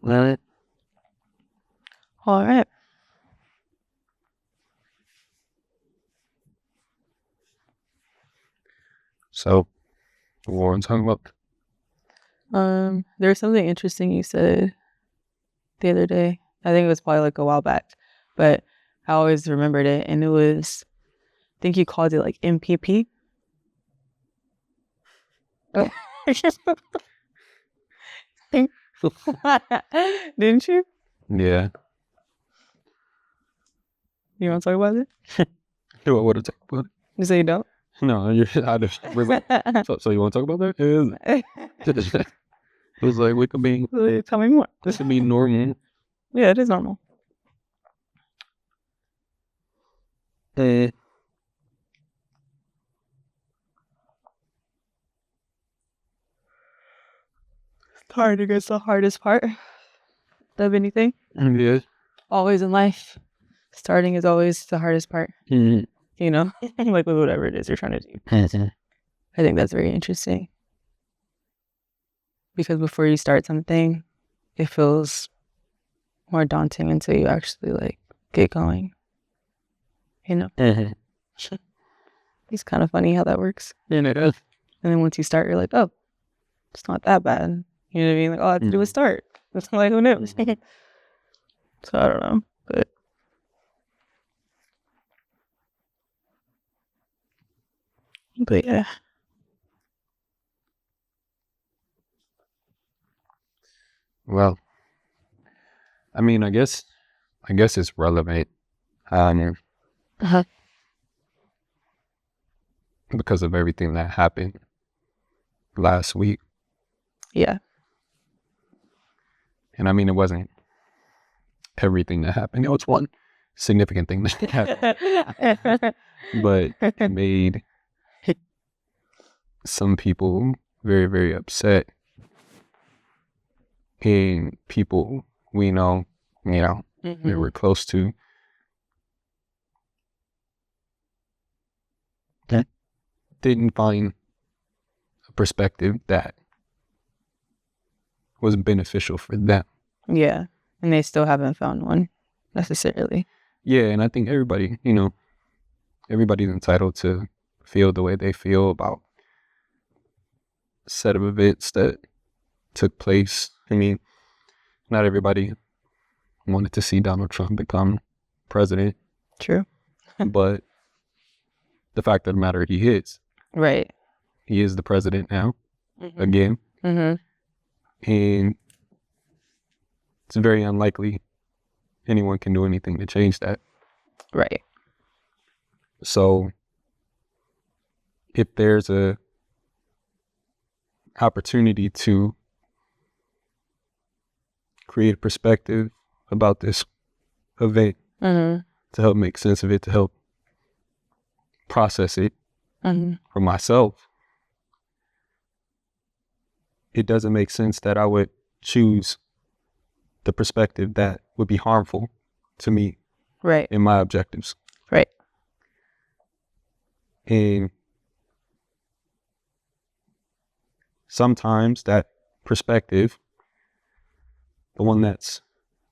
All right. So, what want to talk about? There's something interesting you said the other day. I think it was probably like a while back, but I always remembered it, and it was, I think you called it like MPP. Didn't you? Yeah. You want to talk about it? Do I want to talk about it? You say you don't? No, I just so you want to talk about that? It was like we could be. Tell me more. This would be normal. Yeah, it is normal. It's Starting is the hardest part of anything. Yeah. Always in life, starting is always the hardest part. Mm-hmm. You know, like with whatever it is you're trying to do. I think that's very interesting. Because before you start something, it feels more daunting until you actually like get going. You know? It's kind of funny how that works. And it is. And then once you start, you're like, oh, it's not that bad. You know what I mean? Like, all I have to do is start. It's like, who knows? So I don't know. But yeah. Well, I mean, I guess it's relevant. Because of everything that happened last week. Yeah. And I mean, it wasn't everything that happened. It was one significant thing that happened. But it made some people very, very upset. And people we know, that we're close to, didn't find a perspective that was beneficial for them. Yeah. And they still haven't found one necessarily. Yeah, and I think everybody, everybody's entitled to feel the way they feel about a set of events that took place. I mean, not everybody wanted to see Donald Trump become president. True. But the fact of the matter, he is. Right. He is the president now, again. And it's very unlikely anyone can do anything to change that. Right. So if there's a opportunity to create a perspective about this event, to help make sense of it, to help process it for myself, it doesn't make sense that I would choose the perspective that would be harmful to me, right, in my objectives. Right. And sometimes that perspective, the one that's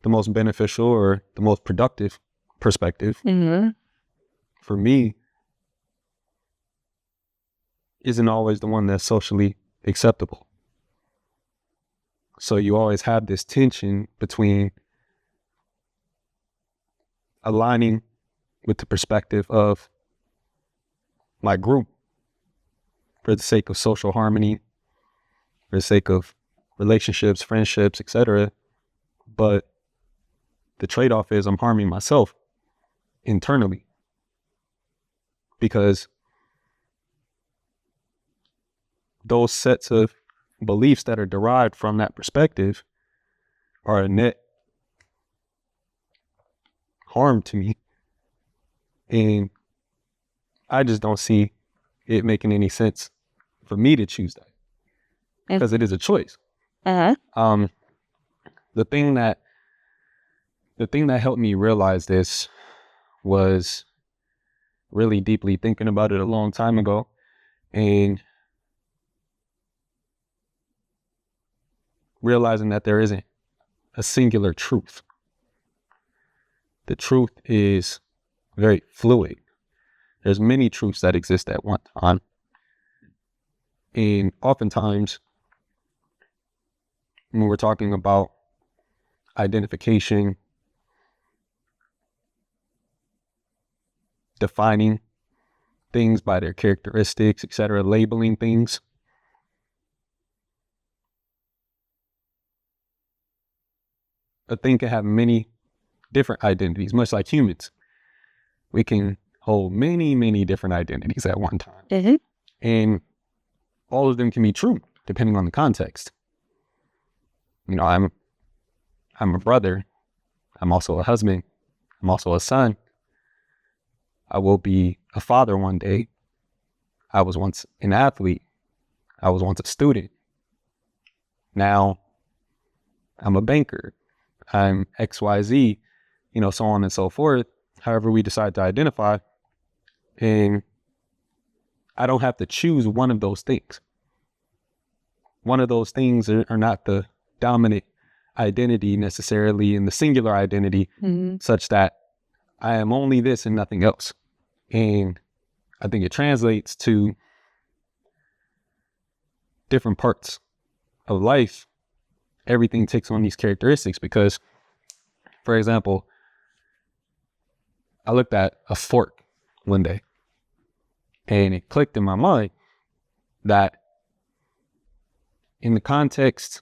the most beneficial or the most productive perspective, for me, isn't always the one that's socially acceptable. So you always have this tension between aligning with the perspective of my group for the sake of social harmony, for the sake of relationships, friendships, etc. But the trade-off is I'm harming myself internally, because those sets of beliefs that are derived from that perspective are a net harm to me. And I just don't see it making any sense for me to choose that, because it is a choice. The thing that helped me realize this was really deeply thinking about it a long time ago, and realizing that there isn't a singular truth. The truth is very fluid. There's many truths that exist at one time. And oftentimes, when we're talking about identification, defining things by their characteristics, etc., labeling things, a thing can have many different identities, much like humans. We can hold many, many different identities at one time. Mm-hmm. And all of them can be true, depending on the context. You know, I'm a brother. I'm also a husband. I'm also a son. I will be a father one day. I was once an athlete. I was once a student. Now I'm a banker. I'm XYZ, you know, so on and so forth, however we decide to identify. And I don't have to choose one of those things. One of those things are not the dominant identity necessarily in the singular identity, such that I am only this and nothing else. And I think it translates to different parts of life. Everything takes on these characteristics because, for example, I looked at a fork one day and it clicked in my mind that in the context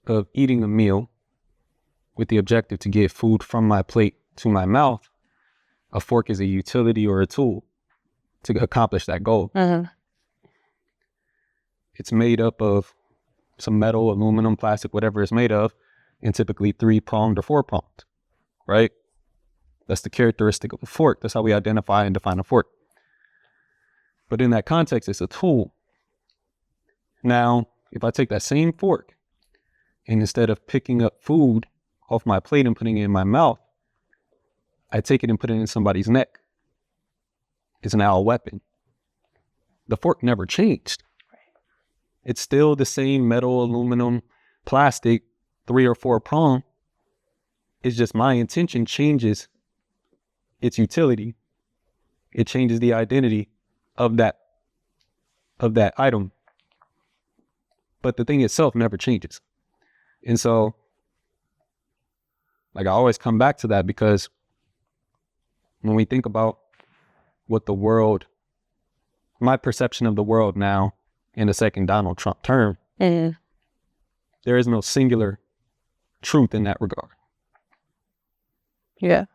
of eating a meal with the objective to get food from my plate to my mouth, a fork is a utility or a tool to accomplish that goal. It's made up of some metal, aluminum, plastic, whatever it's made of, and typically 3-pronged or 4-pronged, right? That's the characteristic of a fork. That's how we identify and define a fork. But in that context, it's a tool. Now, if I take that same fork and instead of picking up food off my plate and putting it in my mouth, I take it and put it in somebody's neck, it's now a weapon. The fork never changed. It's still the same metal, aluminum, plastic, 3 or 4 prong. It's just my intention changes its utility. It changes the identity of that item. But the thing itself never changes. And so, like, I always come back to that because when we think about what the world, my perception of the world now in the second Donald Trump term, there is no singular truth in that regard. Yeah.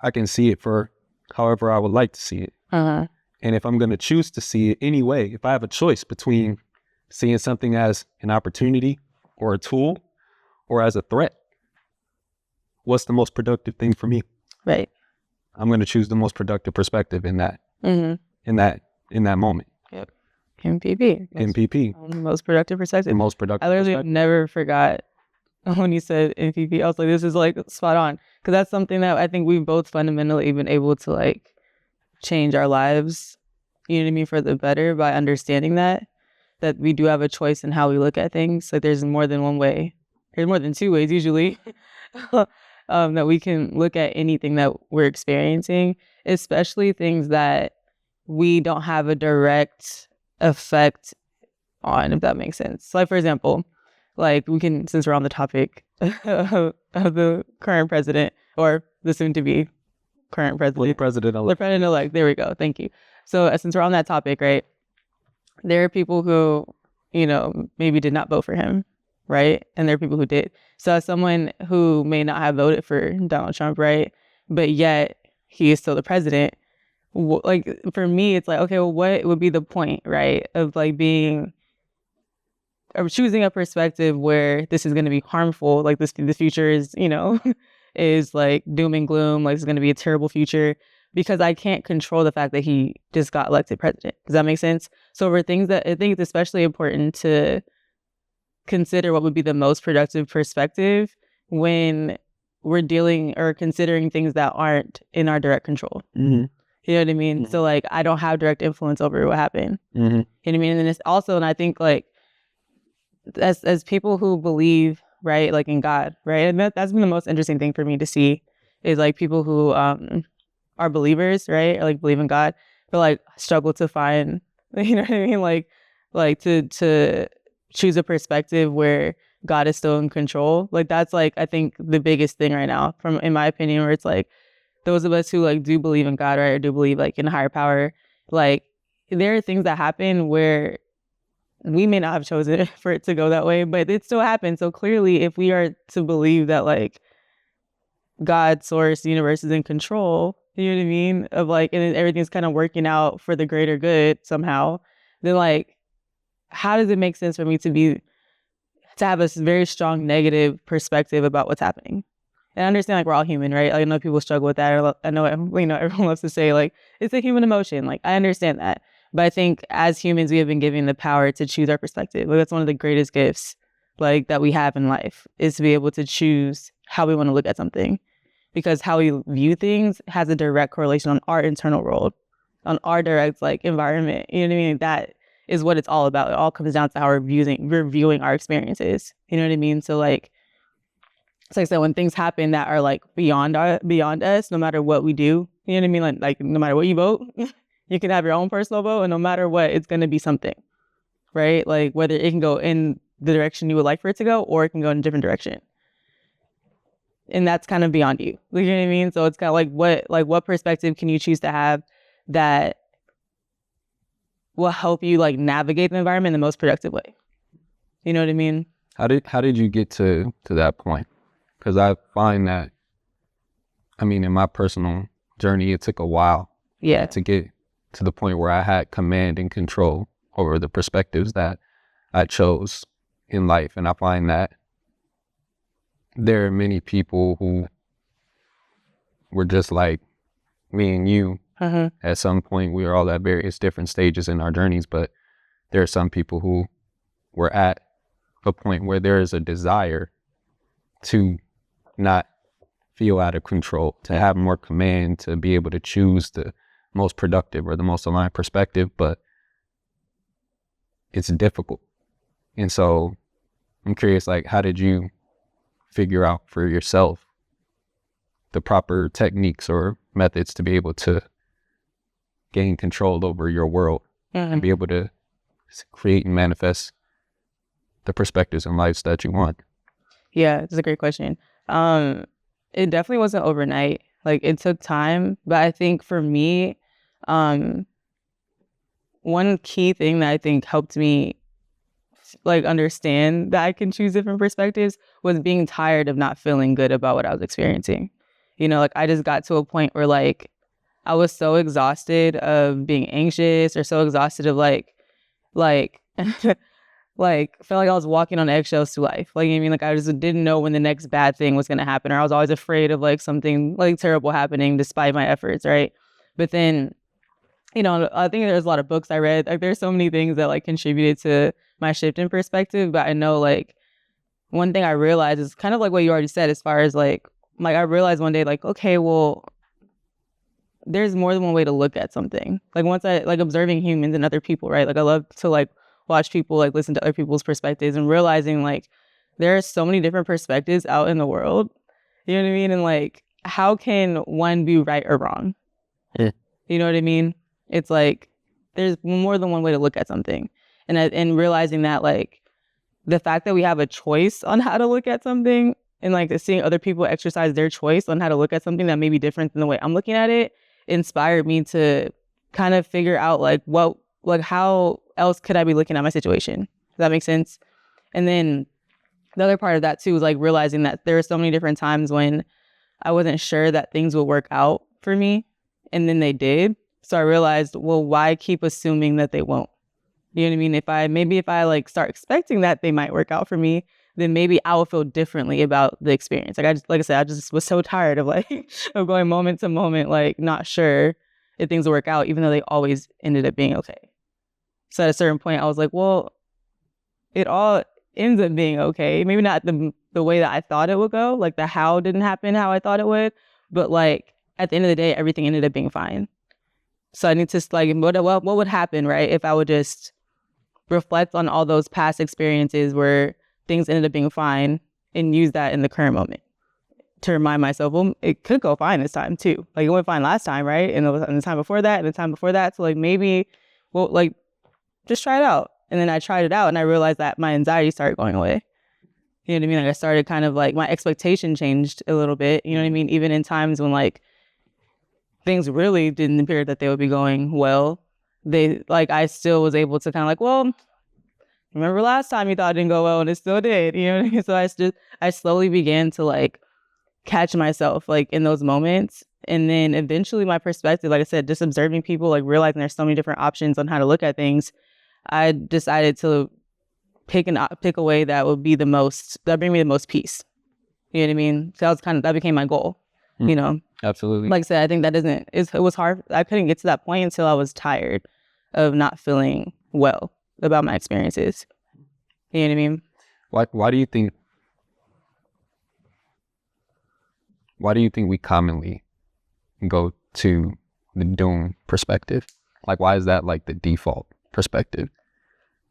I can see it for however I would like to see it. And if I'm going to choose to see it anyway, if I have a choice between seeing something as an opportunity or a tool or as a threat, what's the most productive thing for me? Right. I'm going to choose the most productive perspective in that, in that moment. Yep. MPP. MPP. The most productive perspective. The most productive I literally perspective. never forgot when you said MPP. I was like, this is like spot on. Because that's something that I think we've both fundamentally been able to like change our lives, you know what I mean, for the better by understanding that we do have a choice in how we look at things. Like there's more than one way. There's more than 2 ways usually that we can look at anything that we're experiencing, especially things that we don't have a direct effect on, if that makes sense. Like, for example, like we can, since we're on the topic of the current president or the soon-to-be current president. The president-elect. The president-elect. There we go. Thank you. So since we're on that topic, right, there are people who, you know, maybe did not vote for him, right? And there are people who did. So as someone who may not have voted for Donald Trump, right, but yet he is still the president, like for me, it's like, okay, well, what would be the point, right, of like being or choosing a perspective where this is going to be harmful, like this, the future is, you know, is like doom and gloom, like it's going to be a terrible future, because I can't control the fact that he just got elected president. Does that make sense? So for things that I think it's especially important to consider what would be the most productive perspective when we're dealing or considering things that aren't in our direct control. You know what I mean? So like, I don't have direct influence over what happened. You know what I mean? And it's also, and I think like, as people who believe right? Like in God, right? And that's been the most interesting thing for me to see is like people who are believers, right? Or like believe in God, but like struggle to find, you know what I mean? Like to choose a perspective where God is still in control. Like that's like, I think the biggest thing right now from, in my opinion, where it's like those of us who like do believe in God, right? Or do believe like in a higher power, like there are things that happen where we may not have chosen for it to go that way, but it still happens. So clearly if we are to believe that like God, source, the universe is in control, you know what I mean? Of like, and then everything's kind of working out for the greater good somehow, then like, how does it make sense for me to have a very strong negative perspective about what's happening? And I understand like we're all human, right? Like, I know people struggle with that. I know, you know, everyone loves to say like, it's a human emotion. Like, I understand that. But I think as humans, we have been given the power to choose our perspective. Like, that's one of the greatest gifts like that we have in life is to be able to choose how we want to look at something. Because how we view things has a direct correlation on our internal world, on our direct like environment. You know what I mean? That is what it's all about. It all comes down to how we're viewing our experiences. You know what I mean? So like I said, when things happen that are like beyond us, no matter what we do, you know what I mean? Like no matter what you vote, you can have your own personal vote, and no matter what, it's going to be something, right? Like whether it can go in the direction you would like for it to go, or it can go in a different direction. And that's kind of beyond you. You know what I mean? So it's kind of like what perspective can you choose to have that will help you like navigate the environment in the most productive way? You know what I mean? How did you get to that point? Because I find that, I mean, in my personal journey, it took a while to get to the point where I had command and control over the perspectives that I chose in life. And I find that there are many people who were just like me and you. At some point, we were all at various different stages in our journeys, but there are some people who were at a point where there is a desire to not feel out of control, to have more command, to be able to choose the most productive or the most aligned perspective, but it's difficult. And so I'm curious, like, how did you figure out for yourself the proper techniques or methods to be able to gain control over your world and be able to create and manifest the perspectives and lives that you want? Yeah, it's a great question. It definitely wasn't overnight. Like it took time, but I think for me, one key thing that I think helped me like understand that I can choose different perspectives was being tired of not feeling good about what I was experiencing. You know, like I just got to a point where like I was so exhausted of being anxious or so exhausted of like like felt like I was walking on eggshells through life. Like, I mean, like I just didn't know when the next bad thing was going to happen, or I was always afraid of like something like terrible happening despite my efforts. Right. But then, you know, I think there's a lot of books I read. Like there's so many things that like contributed to my shift in perspective. But I know like one thing I realized is kind of like what you already said, as far as like I realized one day, like, okay, well, there's more than one way to look at something. Like once I like observing humans and other people, right? Like I love to like watch people, like listen to other people's perspectives and realizing like there are so many different perspectives out in the world. You know what I mean? And like, how can one be right or wrong? Yeah. You know what I mean? It's like, there's more than one way to look at something. And realizing that like the fact that we have a choice on how to look at something, and like seeing other people exercise their choice on how to look at something that may be different than the way I'm looking at it, inspired me to kind of figure out like how else could I be looking at my situation? Does that make sense? And then the other part of that too was like realizing that there are so many different times when I wasn't sure that things would work out for me, and then they did. So I realized, well, why keep assuming that they won't? You know what I mean? If I like start expecting that they might work out for me, then maybe I will feel differently about the experience. Like I said, I just was so tired of like of going moment to moment, like not sure if things will work out, even though they always ended up being okay. So at a certain point, I was like, well, it all ends up being okay. Maybe not the way that I thought it would go, like the how didn't happen how I thought it would, but like at the end of the day, everything ended up being fine. So I need to like, what would happen, right, if I would just reflect on all those past experiences where things ended up being fine, and use that in the current moment to remind myself, well, it could go fine this time too. Like it went fine last time, right? And the time before that, and the time before that. So like maybe, well, like just try it out. And then I tried it out and I realized that my anxiety started going away. You know what I mean? Like I started kind of like my expectation changed a little bit. You know what I mean? Even in times when like things really didn't appear that they would be going well, I still was able to kind of like, well, remember last time you thought it didn't go well and it still did. You know what I mean? So I slowly began to like catch myself like in those moments. And then eventually my perspective, like I said, just observing people, like realizing there's so many different options on how to look at things, I decided to pick a way that would be that bring me the most peace. You know what I mean? So that became my goal, you know? Absolutely. Like I said, I think it was hard. I couldn't get to that point until I was tired of not feeling well about my experiences. You know what I mean? Why do you think we commonly go to the doom perspective? Like, why is that like the default perspective?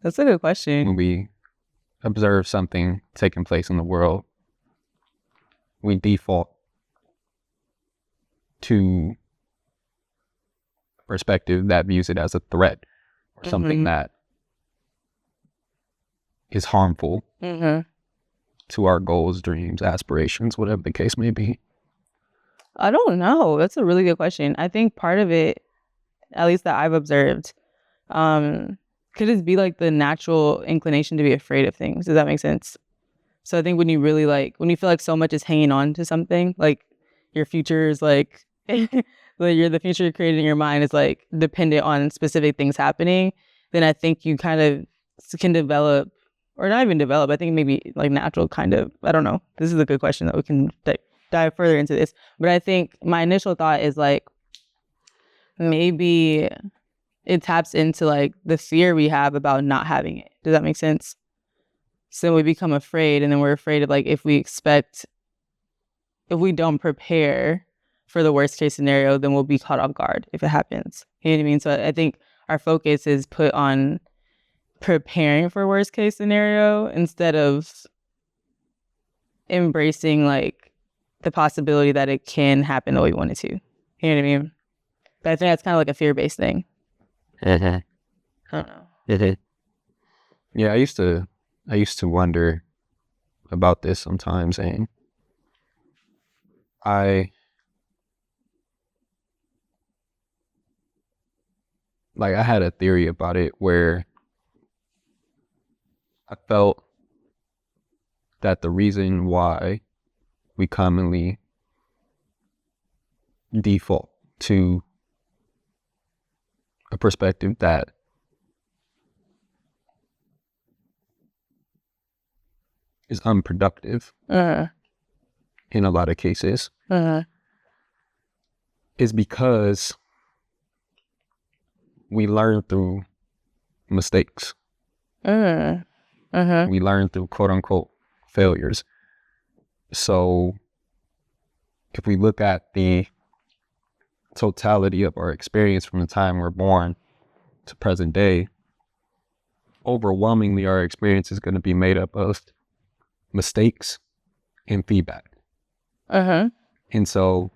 That's a good question. When we observe something taking place in the world, we default to a perspective that views it as a threat or something that is harmful to our goals, dreams, aspirations, whatever the case may be. I don't know. That's a really good question. I think part of it, at least that I've observed, could just be like the natural inclination to be afraid of things. Does that make sense? So I think when you really when you feel like so much is hanging on to something, like your future is like, the future you created in your mind is like dependent on specific things happening, then I think you kind of can develop, or not even develop, I think maybe like natural kind of, I don't know. This is a good question that we can dive further into this. But I think my initial thought is like, maybe it taps into like the fear we have about not having it. Does that make sense? So we become afraid, and then we're afraid of like, if we don't prepare for the worst case scenario, then we'll be caught off guard if it happens. You know what I mean? So I think our focus is put on preparing for worst case scenario instead of embracing like the possibility that it can happen the way we want it to. You know what I mean? But I think that's kind of like a fear-based thing. I don't know. Yeah, I used to wonder about this sometimes, and I had a theory about it where I felt that the reason why we commonly default to a perspective that is unproductive in a lot of cases is because we learn through mistakes. We learn through quote unquote failures. So if we look at the totality of our experience from the time we're born to present day, overwhelmingly our experience is going to be made up of mistakes and feedback. And so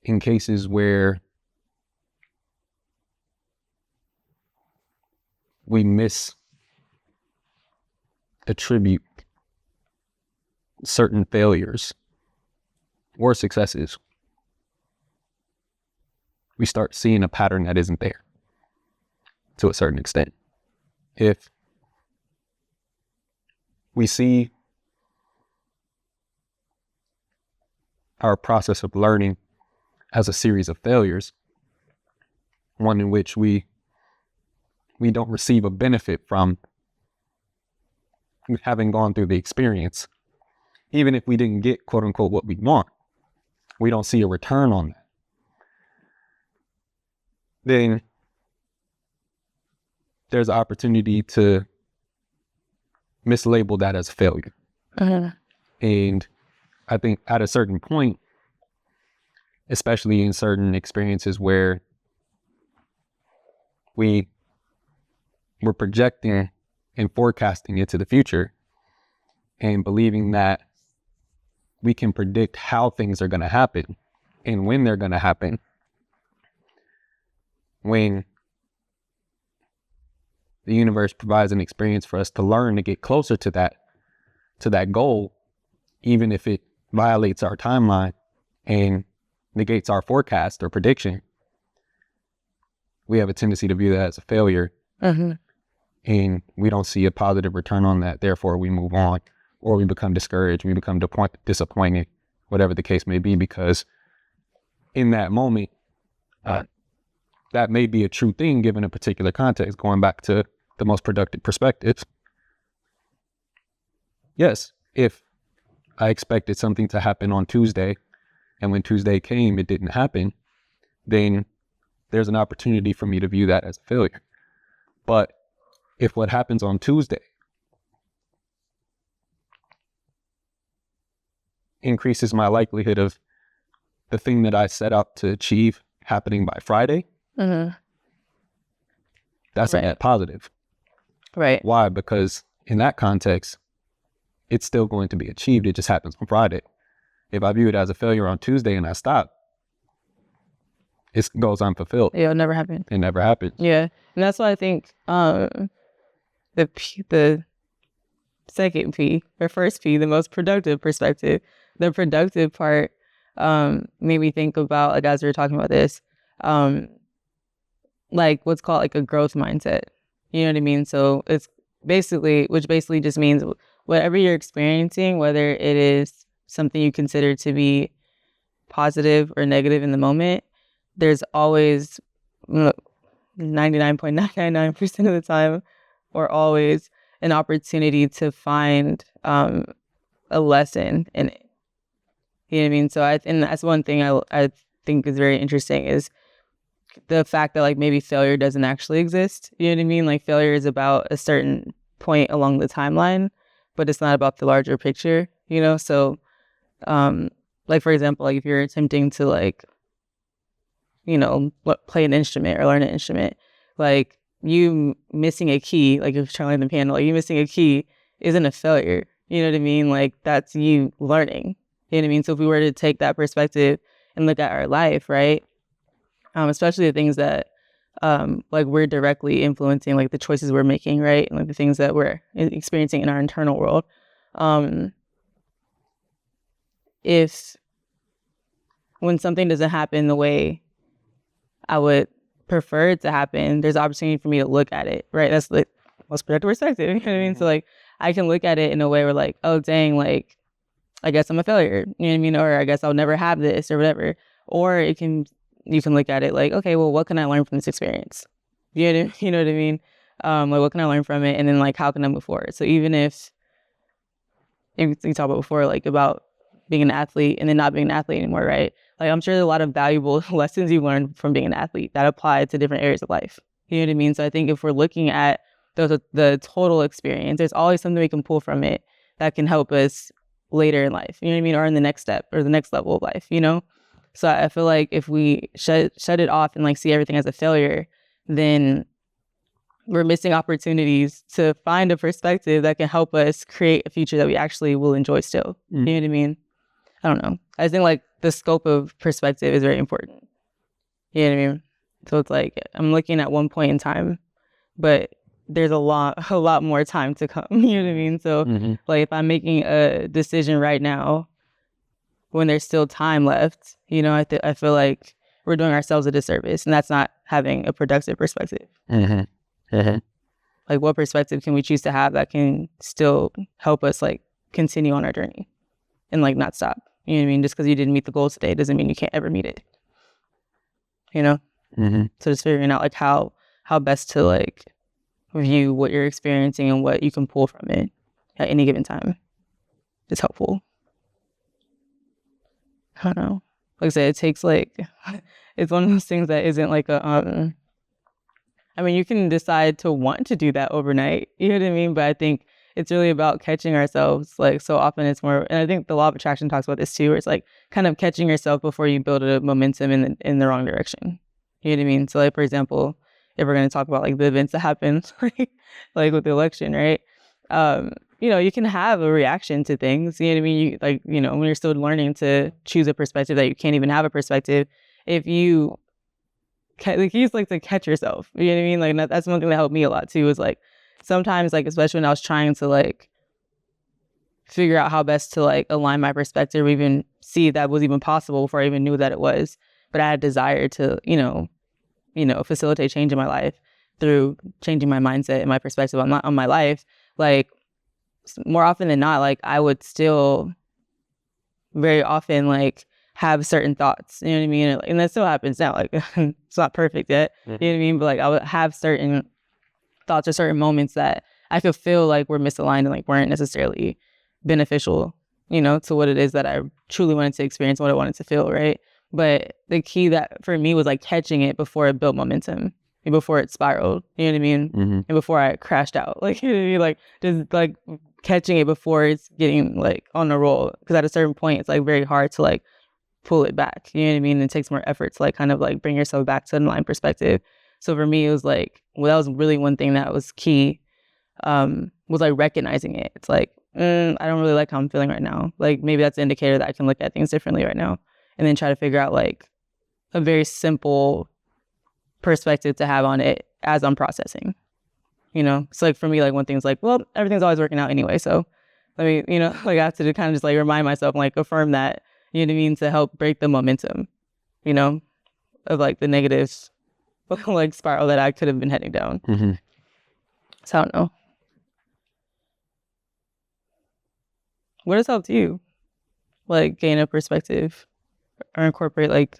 in cases where we misattribute certain failures or successes, we start seeing a pattern that isn't there to a certain extent. If we see our process of learning as a series of failures, one in which we don't receive a benefit from having gone through the experience, even if we didn't get quote unquote what we want, we don't see a return on that, then there's an opportunity to mislabel that as failure. And I think at a certain point, especially in certain experiences where we're projecting and forecasting into the future and believing that we can predict how things are going to happen and when they're going to happen, when the universe provides an experience for us to learn to get closer to that goal, even if it violates our timeline and negates our forecast or prediction, we have a tendency to view that as a failure. And we don't see a positive return on that. Therefore, we move on, or we become discouraged, we become disappointed, whatever the case may be, because in that moment, that may be a true thing given a particular context, going back to the most productive perspective. Yes, if I expected something to happen on Tuesday, and when Tuesday came, it didn't happen, then there's an opportunity for me to view that as a failure. But if what happens on Tuesday increases my likelihood of the thing that I set out to achieve happening by Friday, that's a net positive. Right. Why? Because in that context, it's still going to be achieved. It just happens on Friday. If I view it as a failure on Tuesday and I stop, it goes unfulfilled. Yeah, it'll never happen. It never happens. Yeah. And that's why I think the second P, or first P, the most productive perspective, the productive part made me think about, like, as we were talking about this, like what's called like a growth mindset. You know what I mean? So it's which basically just means whatever you're experiencing, whether it is something you consider to be positive or negative in the moment, there's always 99.999% of the time, or always, an opportunity to find a lesson in it. You know what I mean? So and that's one thing I think is very interesting, is the fact that like maybe failure doesn't actually exist. You know what I mean? Like failure is about a certain point along the timeline, but it's not about the larger picture, you know? So like, for example, like if you're attempting to like, you know, play an instrument or learn an instrument, like you missing a key, like if you're trying to learn the piano, like you missing a key isn't a failure. You know what I mean? Like that's you learning. You know what I mean? So if we were to take that perspective and look at our life, right? Especially the things that like we're directly influencing, like the choices we're making, right? And like the things that we're experiencing in our internal world. If when something doesn't happen the way I would prefer it to happen, there's opportunity for me to look at it, right? That's the most productive perspective. You know what I mean? So like I can look at it in a way where like, oh dang, like I guess I'm a failure. You know what I mean? Or I guess I'll never have this or whatever. Or you can look at it like, okay, well, what can I learn from this experience? You know what I mean? Like what can I learn from it? And then like how can I move forward? So even if you talked about before, like about being an athlete and then not being an athlete anymore, right? Like I'm sure there's a lot of valuable lessons you learned from being an athlete that apply to different areas of life. You know what I mean? So I think if we're looking at the total experience, there's always something we can pull from it that can help us later in life. You know what I mean? Or in the next step or the next level of life, you know? So I feel like if we shut it off and like see everything as a failure, then we're missing opportunities to find a perspective that can help us create a future that we actually will enjoy still. You know what I mean? I don't know. I think like the scope of perspective is very important. You know what I mean? So it's like I'm looking at one point in time, but there's a lot more time to come. You know what I mean? So like if I'm making a decision right now when there's still time left, you know, I feel like we're doing ourselves a disservice, and that's not having a productive perspective. Like what perspective can we choose to have that can still help us like continue on our journey and like not stop? You know what I mean? Just because you didn't meet the goal today doesn't mean you can't ever meet it. You know? So just figuring out like how best to like view what you're experiencing and what you can pull from it at any given time is helpful. I don't know. Like I said, it takes like, it's one of those things that isn't like a, I mean, you can decide to want to do that overnight, you know what I mean? But I think it's really about catching ourselves. Like so often it's more, and I think the law of attraction talks about this too, where it's like kind of catching yourself before you build a momentum in the wrong direction. You know what I mean? So like, for example, if we're going to talk about like the events that happened, like with the election, right? You know, you can have a reaction to things. You know what I mean? You, like, you know, when you're still learning to choose a perspective that you can't even have a perspective, if you like, you just like to catch yourself. You know what I mean? Like that's one thing that helped me a lot too. Is like sometimes, like especially when I was trying to like figure out how best to like align my perspective, or even see if that was even possible before I even knew that it was. But I had a desire to, you know, facilitate change in my life through changing my mindset and my perspective on my life. Like more often than not, like I would still very often like have certain thoughts, you know what I mean? And that still happens now. Like it's not perfect yet, you know what I mean? But like I would have certain thoughts or certain moments that I could feel like were misaligned and like weren't necessarily beneficial, you know, to what it is that I truly wanted to experience, what I wanted to feel, right? But the key that for me was like catching it before it built momentum and before it spiraled, you know what I mean? And before I crashed out, like, you know what I mean? Like just like catching it before it's getting like on the roll. Because at a certain point, it's like very hard to like pull it back, you know what I mean? It takes more effort to like kind of like bring yourself back to an aligned perspective. So for me, it was like, well, that was really one thing that was key, was like recognizing it. It's like, I don't really like how I'm feeling right now. Like maybe that's an indicator that I can look at things differently right now, and then try to figure out like a very simple perspective to have on it as I'm processing, you know? So like for me, like one thing's like, well, everything's always working out anyway. So let me, you know, like I have to kind of just like remind myself and like affirm that, you know what I mean? To help break the momentum, you know, of like the negative like spiral that I could have been heading down. So I don't know. What has helped you like gain a perspective or incorporate like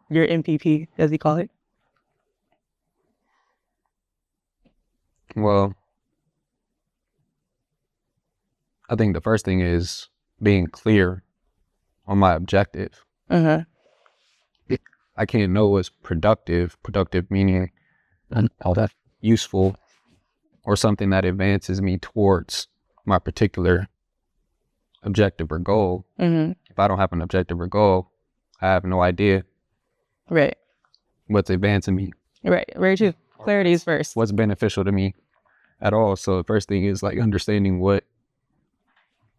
your MPP, as you call it? Well, I think the first thing is being clear on my objective. I can't know what's productive meaning useful or something that advances me towards my particular objective or goal. If I don't have an objective or goal, I have no idea what's advancing me. Right. Very true. Clarity is first. What's beneficial to me at all. So the first thing is like understanding what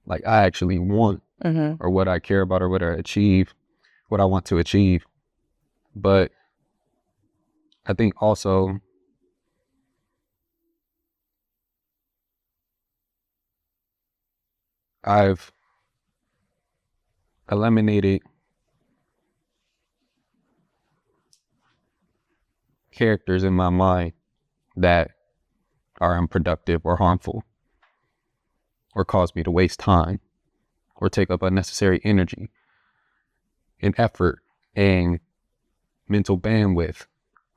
like I actually want, or what I care about, or what I want to achieve. But I think also I've eliminated characters in my mind that are unproductive or harmful, or cause me to waste time, or take up unnecessary energy and effort and mental bandwidth,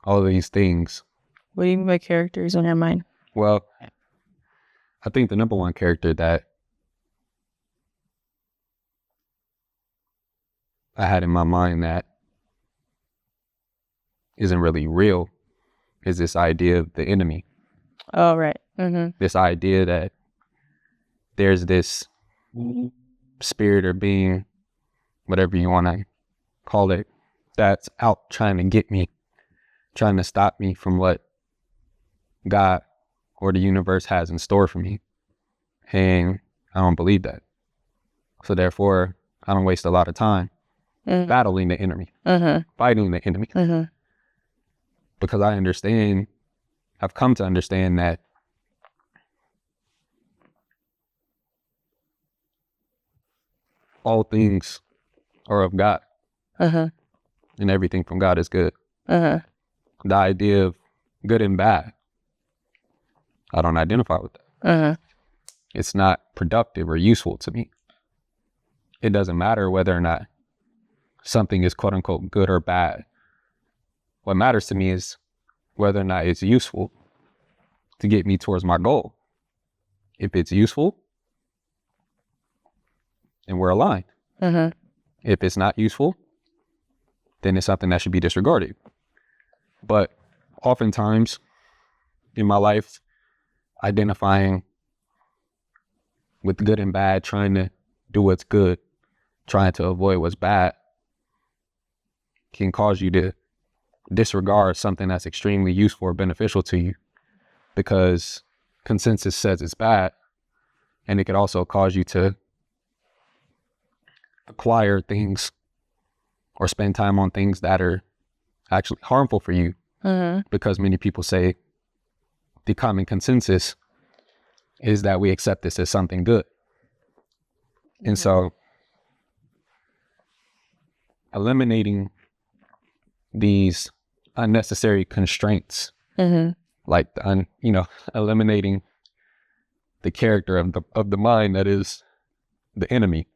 all of these things. What do you mean by characters in your mind? Well, I think the number one character that I had in my mind that isn't really real is this idea of the enemy. Oh, right. This idea that there's this spirit or being, whatever you want to call it, that's out trying to get me, trying to stop me from what God or the universe has in store for me. And I don't believe that. So therefore, I don't waste a lot of time battling the enemy, fighting the enemy. Because I've come to understand that all things are of God, and everything from God is good. The idea of good and bad, I don't identify with that. It's not productive or useful to me. It doesn't matter whether or not something is quote unquote good or bad. What matters to me is whether or not it's useful to get me towards my goal. If it's useful, then we're aligned. If it's not useful, then it's something that should be disregarded. But oftentimes in my life, identifying with good and bad, trying to do what's good, trying to avoid what's bad, can cause you to disregard something that's extremely useful or beneficial to you because consensus says it's bad, and it could also cause you to acquire things or spend time on things that are actually harmful for you, because many people say the common consensus is that we accept this as something good. And so eliminating these unnecessary constraints, like eliminating the character of the mind that is the enemy,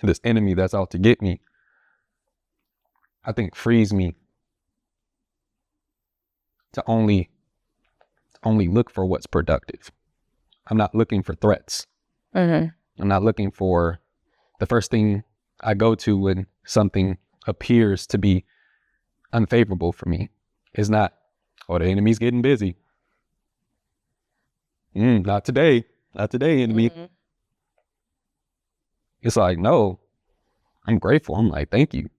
this enemy that's out to get me, I think frees me to only look for what's productive. I'm not looking for threats. I'm not looking for the first thing I go to when something appears to be unfavorable for me is not, oh, the enemy's getting busy. Not today, enemy. It's like, no, I'm grateful. I'm like, thank you.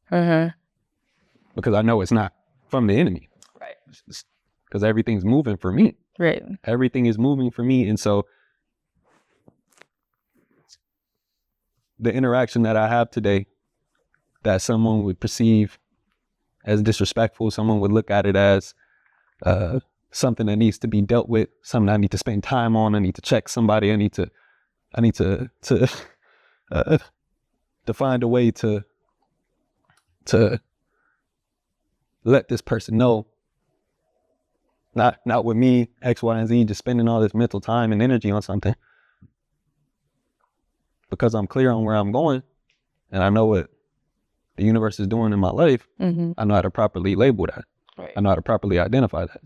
Because I know it's not from the enemy. Right. Because everything's moving for me. Right. Everything is moving for me. And so the interaction that I have today that someone would perceive as disrespectful, someone would look at it as something that needs to be dealt with, something I need to spend time on, I need to check somebody, I need to find a way to let this person know, not with me, X, Y, and Z, just spending all this mental time and energy on something. Because I'm clear on where I'm going and I know what the universe is doing in my life, I know how to properly label that. Right. I know how to properly identify that.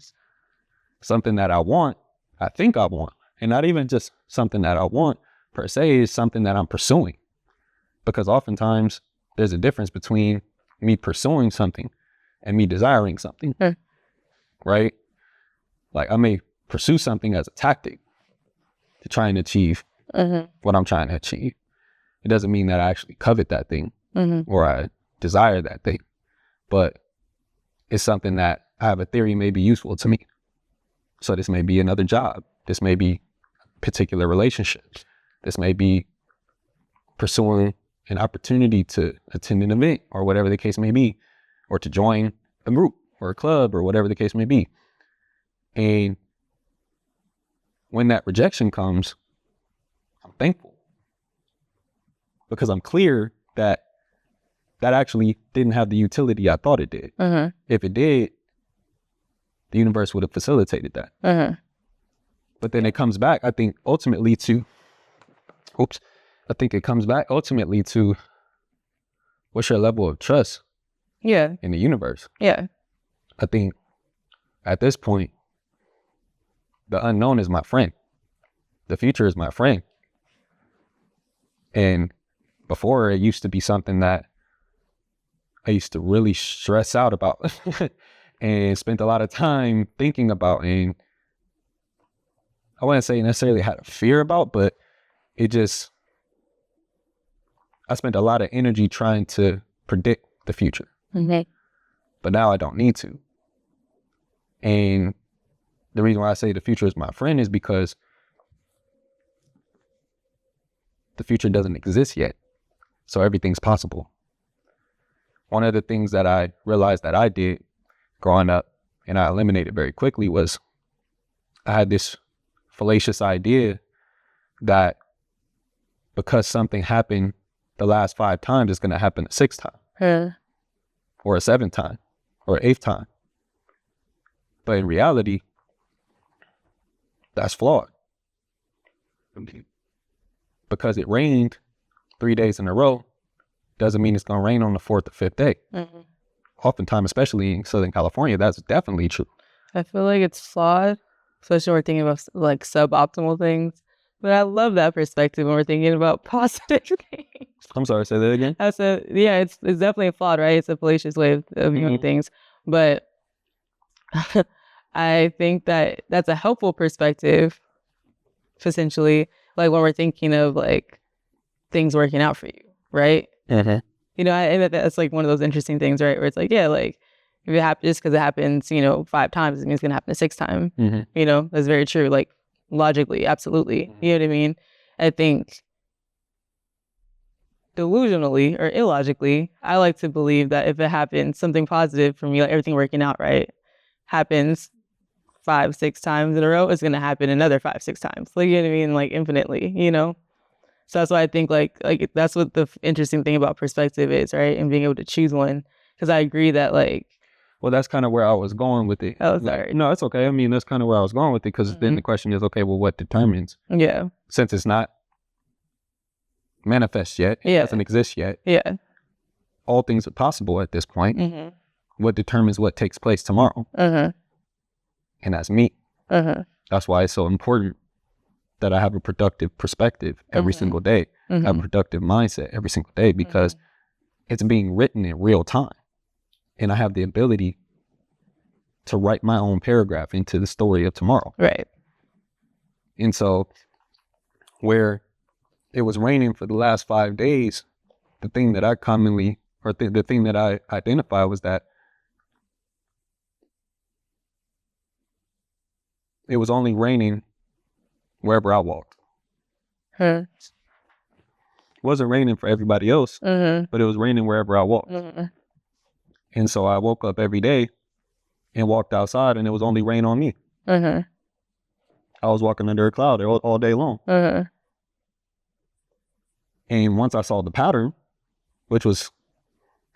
Something that I want, I think I want, and not even just something that I want per se, is something that I'm pursuing. Because oftentimes there's a difference between me pursuing something and me desiring something, right? Like I may pursue something as a tactic to try and achieve what I'm trying to achieve. It doesn't mean that I actually covet that thing or I desire that thing, but it's something that I have a theory may be useful to me. So this may be another job. This may be particular relationships. This may be pursuing an opportunity to attend an event or whatever the case may be, or to join a group or a club or whatever the case may be. And when that rejection comes, I'm thankful because I'm clear that that actually didn't have the utility I thought it did. If it did, the universe would have facilitated that. But then it comes back, I think, ultimately to, what's your level of trust in the universe? I think at this point, the unknown is my friend. The future is my friend. And before, it used to be something that I used to really stress out about and spent a lot of time thinking about, and I wouldn't say necessarily had a fear about, but I spent a lot of energy trying to predict the future. But now I don't need to. And the reason why I say the future is my friend is because the future doesn't exist yet. So everything's possible. One of the things that I realized that I did growing up, and I eliminated very quickly, was I had this fallacious idea that because something happened the last 5 times, it's going to happen a 6th time, or a 7th time, or 8th time. But in reality, that's flawed. Because it rained 3 days in a row doesn't mean it's going to rain on the 4th or 5th day. Oftentimes, especially in Southern California, that's definitely true. I feel like it's flawed, especially when we're thinking about like suboptimal things. But I love that perspective when we're thinking about positive things. I'm sorry, say that again? I said, yeah, it's definitely flawed, right? It's a fallacious way of viewing things. But I think that that's a helpful perspective, potentially, like when we're thinking of like things working out for you, right? You know, and that's like one of those interesting things, right? Where it's like, yeah, like If it happens, just because it happens, 5 times, it means it's going to happen a 6th time. That's very true. Like, logically, absolutely. You know what I mean? I think delusionally or illogically, I like to believe that if it happens, something positive for me, like everything working out right, happens 5, 6 times in a row, it's going to happen another 5, 6 times. Like, you know what I mean? Like, infinitely, So that's why I think, like that's what the interesting thing about perspective is, right? And being able to choose one. Because I agree that, like... Well, that's kind of where I was going with it. Oh, sorry. No, it's okay. I mean, that's kind of where I was going with it, because then the question is, okay, well, what determines? Yeah. Since it's not manifest yet, it doesn't exist yet. Yeah. All things are possible at this point. What determines what takes place tomorrow? And that's me. That's why it's so important that I have a productive perspective every single day. I have a productive mindset every single day, because it's being written in real time. And I have the ability to write my own paragraph into the story of tomorrow. Right. And so where it was raining for the last 5 days, the thing that I commonly, or the thing that I identify was that it was only raining wherever I walked. It wasn't raining for everybody else, but it was raining wherever I walked. And so I woke up every day and walked outside, and it was only rain on me. I was walking under a cloud all day long. And once I saw the pattern, which was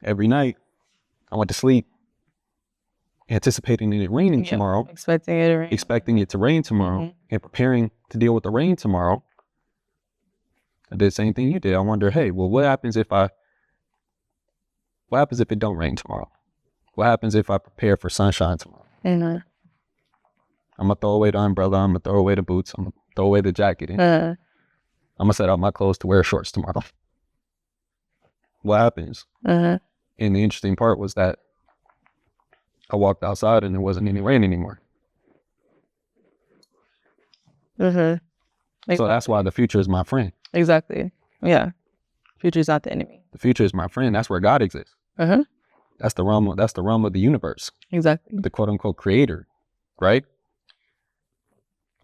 every night, I went to sleep anticipating it raining tomorrow. Expecting it to rain tomorrow. And preparing to deal with the rain tomorrow. I did the same thing you did. I wonder, hey, well, what happens if it don't rain tomorrow? What happens if I prepare for sunshine tomorrow? I'm going to throw away the umbrella. I'm going to throw away the boots. I'm going to throw away the jacket. I'm going to set out my clothes to wear shorts tomorrow. What happens? And the interesting part was that I walked outside and there wasn't any rain anymore. So that's why the future is my friend. Exactly. Yeah. Future is not the enemy. The future is my friend. That's where God exists. That's the realm of the universe. Exactly. The quote unquote creator, right?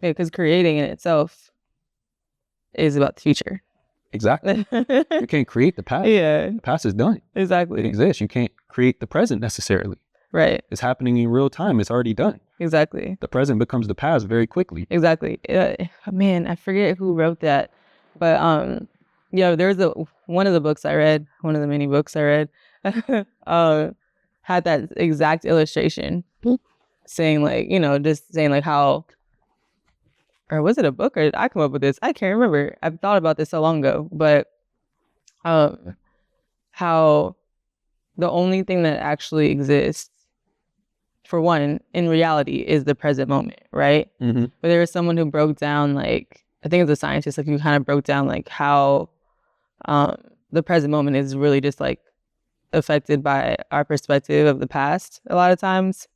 Yeah, because creating in itself is about the future. Exactly. You can't create the past. Yeah. The past is done. Exactly. It exists. You can't create the present necessarily. Right. It's happening in real time. It's already done. Exactly. The present becomes the past very quickly. Exactly. Man, I forget who wrote that, but there's one of the books I read, one of the many books I read, had that exact illustration, saying like, just saying like how, or was it a book or did I come up with this? I can't remember. I've thought about this so long ago, but how the only thing that actually exists, for one, in reality, is the present moment, right? But there was someone who broke down, like, I think it was a scientist, like, who kind of broke down, like, how the present moment is really just, like, affected by our perspective of the past a lot of times,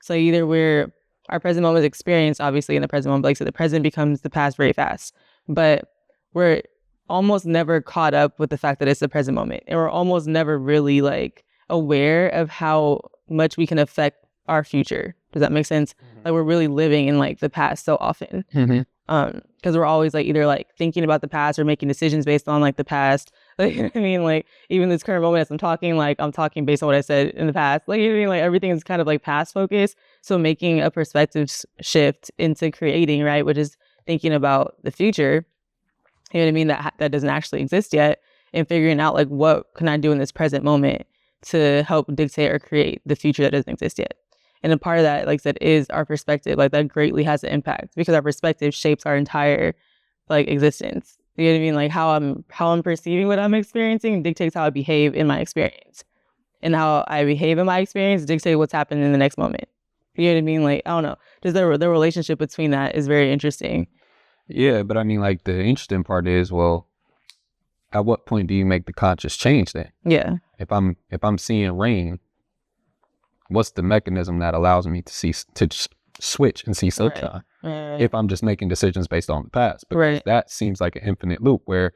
So either our present moment is experienced, obviously, in the present moment, like, so the present becomes the past very fast. But we're almost never caught up with the fact that it's the present moment. And we're almost never really, like, aware of how much we can affect our future. Does that make sense? Like, we're really living in, like, the past so often. Because we're always, like, either, like, thinking about the past or making decisions based on, like, the past. Like, I mean, like, even this current moment as I'm talking based on what I said in the past. Like, like, everything is kind of, like, past focused. So making a perspective shift into creating, right, which is thinking about the future, you know what I mean, that doesn't actually exist yet, and figuring out, like, what can I do in this present moment to help dictate or create the future that doesn't exist yet. And a part of that, like I said, is our perspective. Like, that greatly has an impact, because our perspective shapes our entire, like, existence. You know what I mean? Like, how I'm perceiving what I'm experiencing dictates how I behave in my experience. And how I behave in my experience dictates what's happening in the next moment. You know what I mean? Like, I don't know. Just the relationship between that is very interesting. Yeah, but I mean, like, the interesting part is, well, at what point do you make the conscious change then? Yeah. If I'm seeing rain, what's the mechanism that allows me to switch and see sunshine? Right. If I'm just making decisions based on the past, because that seems like an infinite loop where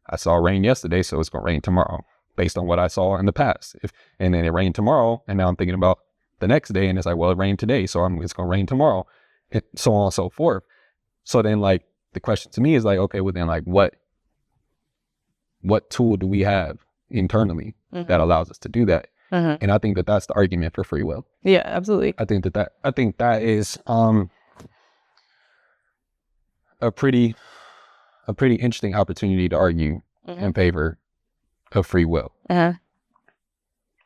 I saw rain yesterday, so it's gonna rain tomorrow based on what I saw in the past. And then it rained tomorrow, and now I'm thinking about the next day, and it's like, well, it rained today, so it's going to rain tomorrow, and so on and so forth. So then, like, the question to me is like, okay, well then, like, what tool do we have internally that allows us to do that? And I think that that's the argument for free will. Yeah, absolutely. I think that is a pretty interesting opportunity to argue in favor of free will. I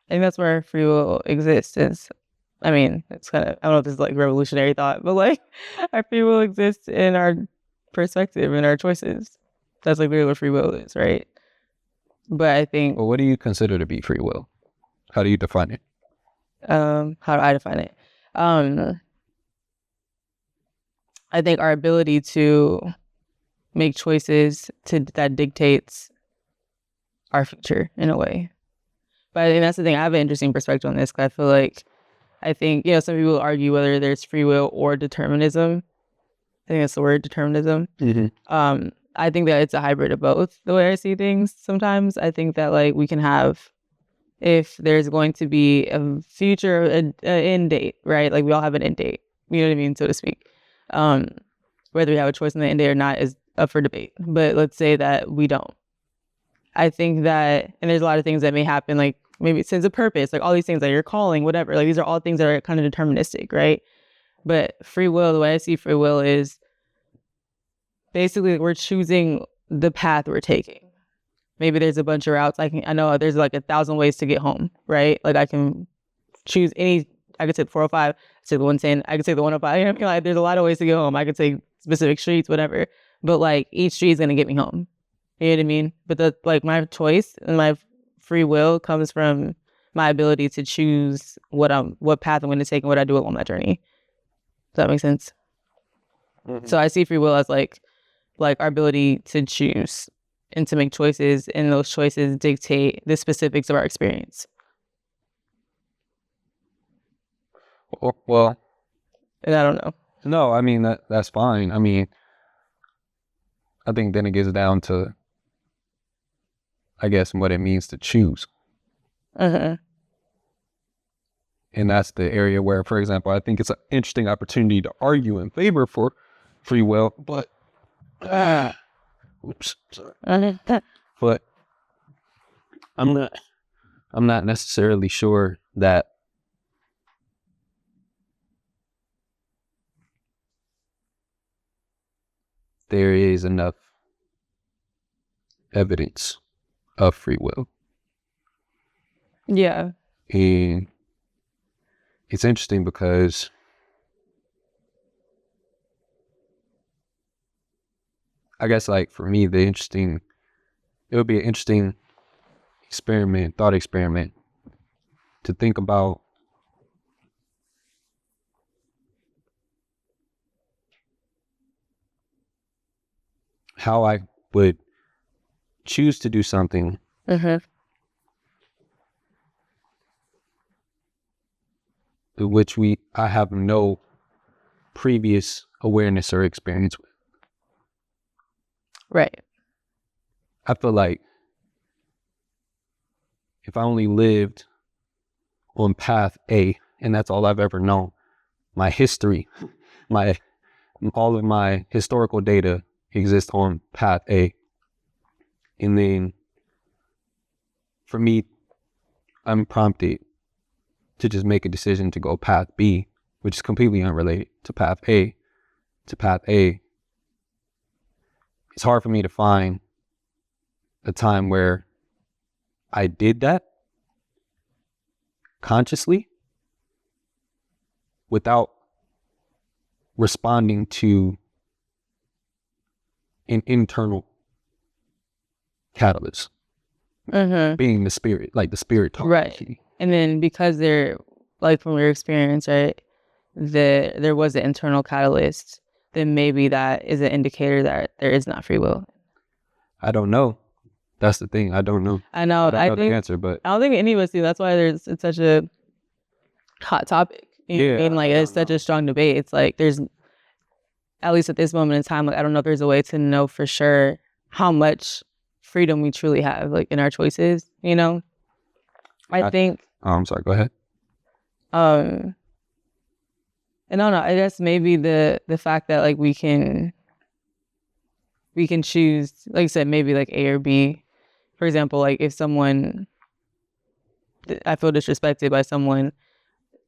think that's where free will exists. It's kind of, I don't know if this is like revolutionary thought, but like our free will exists in our perspective and our choices. That's like really what free will is, right? But I think... Well, what do you consider to be free will? How do you define it? How do I define it? I think our ability to make choices that dictates our future in a way. But I think that's the thing. I have an interesting perspective on this because I think, some people argue whether there's free will or determinism. I think that's the word, determinism. I think that it's a hybrid of both, the way I see things sometimes. I think that like we can have, if there's going to be a future, an end date, right? Like we all have an end date, you know what I mean, so to speak. Whether we have a choice in the end date or not is up for debate. But let's say that we don't. I think that, and there's a lot of things that may happen, like maybe sense of purpose, like all these things that you're calling, whatever. Like these are all things that are kind of deterministic, right? But free will, the way I see free will is basically we're choosing the path we're taking. Maybe there's a bunch of routes. I know there's like 1,000 ways to get home, right? Like I can choose I could take the 405, I could take the 110, I could take the 105. You know, like there's a lot of ways to get home. I could take specific streets, whatever. But like each street is gonna get me home. You know what I mean? But my choice and my free will comes from my ability to choose what path I'm going to take and what I do along that journey. Does that make sense? So I see free will as like our ability to choose and to make choices, and those choices dictate the specifics of our experience. Well, and I don't know. No, I mean that's fine. I mean, I think then it gets down to, I guess, what it means to choose. And that's the area where, for example, I think it's an interesting opportunity to argue in favor for free will, but but I'm not necessarily sure that there is enough evidence of free will. Yeah. And it's interesting because I guess like for me, it would be an interesting thought experiment to think about how I would choose to do something which I have no previous awareness or experience with. Right. I feel like if I only lived on path A and that's all I've ever known, my history, all of my historical data exists on path A. And then for me, I'm prompted to just make a decision to go path B, which is completely unrelated to path A. It's hard for me to find a time where I did that consciously without responding to an internal catalyst, being the spirit, like the spirit talking. Right. And then because they're, like from your experience, right, there was an internal catalyst, then maybe that is an indicator that there is not free will. I don't know. That's the thing. I don't know. I know. I don't know the answer, but I don't think any of us do. That's why it's such a hot topic. You know what I mean? Like it's such a strong debate. It's like there's, at least at this moment in time, like I don't know if there's a way to know for sure how much freedom we truly have, like in our choices. you know? I think... I'm sorry, go ahead. And I don't know, I guess maybe the fact that like we can choose, like you said, maybe like A or B. For example, like if I feel disrespected by someone,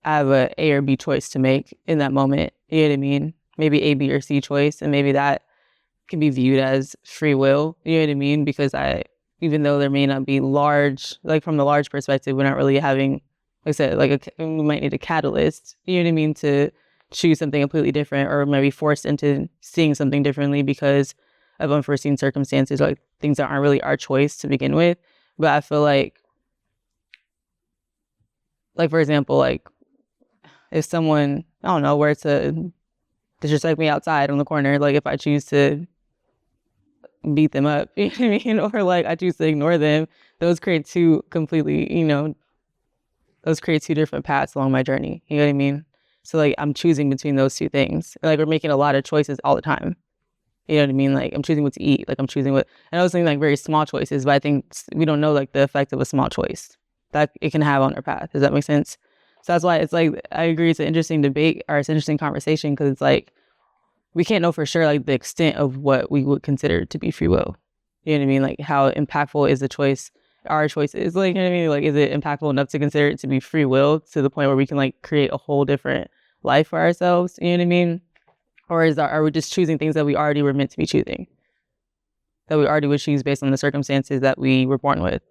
I have a A or B choice to make in that moment. You know what I mean? Maybe A, B, or C choice, and maybe that can be viewed as free will. You know what I mean? Because even though there may not be large, like from the large perspective, we're not really having, like I said, like we might need a catalyst. You know what I mean? To choose something completely different, or maybe forced into seeing something differently because of unforeseen circumstances, or like things that aren't really our choice to begin with. But I feel like for example, like if someone, I don't know, were to disrespect me outside on the corner, like if I choose to beat them up, you know what I mean? Or like I choose to ignore them, those create two completely, those create two different paths along my journey. You know what I mean? So like I'm choosing between those two things. Like we're making a lot of choices all the time. You know what I mean? Like I'm choosing what to eat. Like I'm choosing what, and I was saying like very small choices, but I think we don't know like the effect of a small choice that it can have on our path. Does that make sense? So that's why it's like, I agree, it's an interesting debate, or it's an interesting conversation, because it's like, we can't know for sure like the extent of what we would consider to be free will. You know what I mean? Like how impactful is the choice, our choice is, like, you know what I mean? Like, is it impactful enough to consider it to be free will to the point where we can like create a whole different life for ourselves? You know what I mean? Or are we just choosing things that we already were meant to be choosing? That we already would choose based on the circumstances that we were born with,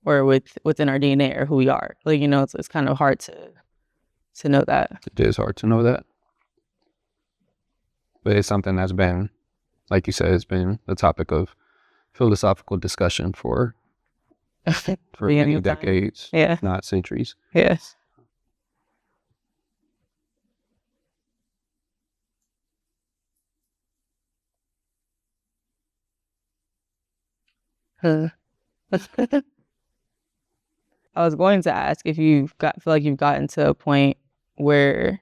or within our DNA, or who we are. Like, it's kind of hard to know that. It is hard to know that. But it's something that's been, like you said, it's been the topic of philosophical discussion for many decades, yeah, not centuries. Yes. I was going to ask if feel like you've gotten to a point where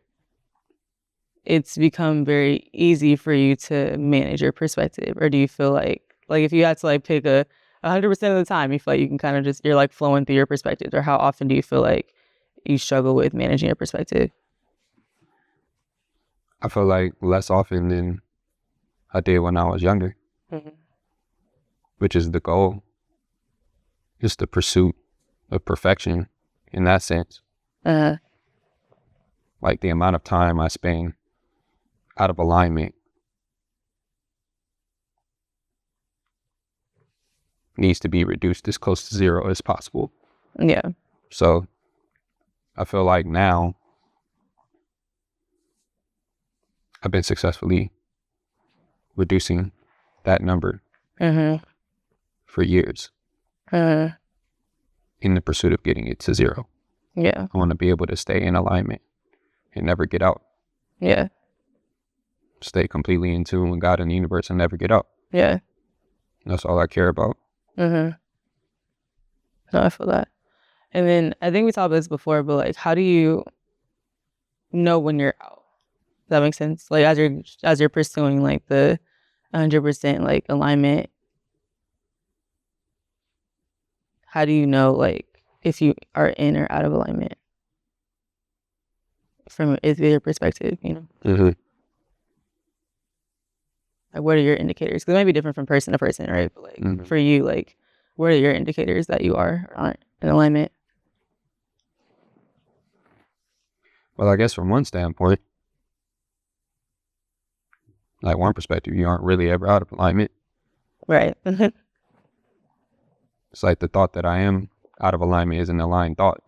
it's become very easy for you to manage your perspective, or do you feel like if you had to like pick 100% of the time, you feel like you can kind of you're like flowing through your perspective, or how often do you feel like you struggle with managing your perspective? I feel like less often than I did when I was younger, which is the goal. Just the pursuit of perfection in that sense. Like the amount of time I spend out of alignment needs to be reduced as close to zero as possible. Yeah. So I feel like now I've been successfully reducing that number for years in the pursuit of getting it to zero. Yeah. I want to be able to stay in alignment and never get out. Yeah. Stay completely in tune with God and the universe and never get out. Yeah. That's all I care about. No, I feel that. And then I think we talked about this before, but like, how do you know when you're out? Does that make sense? Like as you're pursuing like the 100% like alignment, how do you know like if you are in or out of alignment from your perspective? Like, what are your indicators? Because it might be different from person to person, right? But like for you, like, what are your indicators that you are or aren't in alignment? Well, I guess from one standpoint, like one perspective, you aren't really ever out of alignment. Right. It's like the thought that I am out of alignment is an aligned thought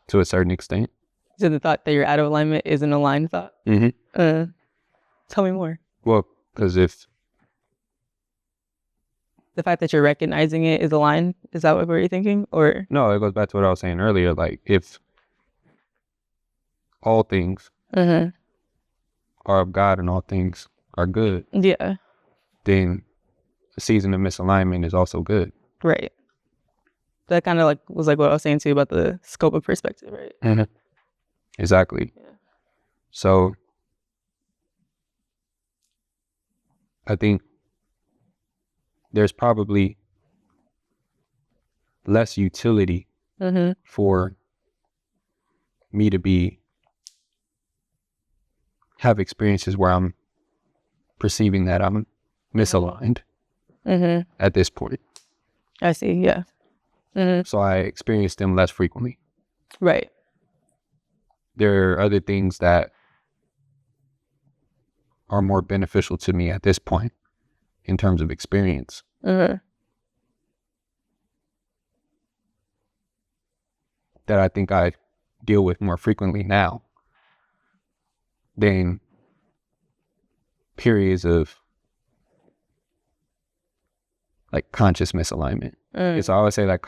to a certain extent. So the thought that you're out of alignment is an aligned thought? Tell me more. Well, because if the fact that you're recognizing it is aligned, is that what you're thinking? Or no, it goes back to what I was saying earlier. Like if all things are of God and all things are good, yeah, then a season of misalignment is also good. Right. That kind of like was like what I was saying too about the scope of perspective, right? Exactly. Yeah. So I think there's probably less utility for me to have experiences where I'm perceiving that I'm misaligned at this point. I see. Yeah. So I experience them less frequently. Right. There are other things that are more beneficial to me at this point in terms of experience. That I think I deal with more frequently now than periods of like conscious misalignment. So I would say like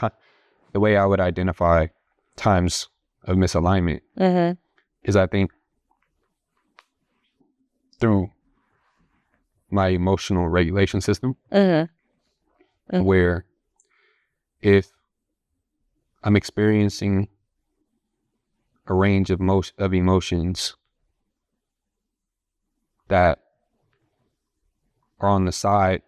the way I would identify times of misalignment is, I think, through my emotional regulation system, where if I'm experiencing a range of emotions that are on the side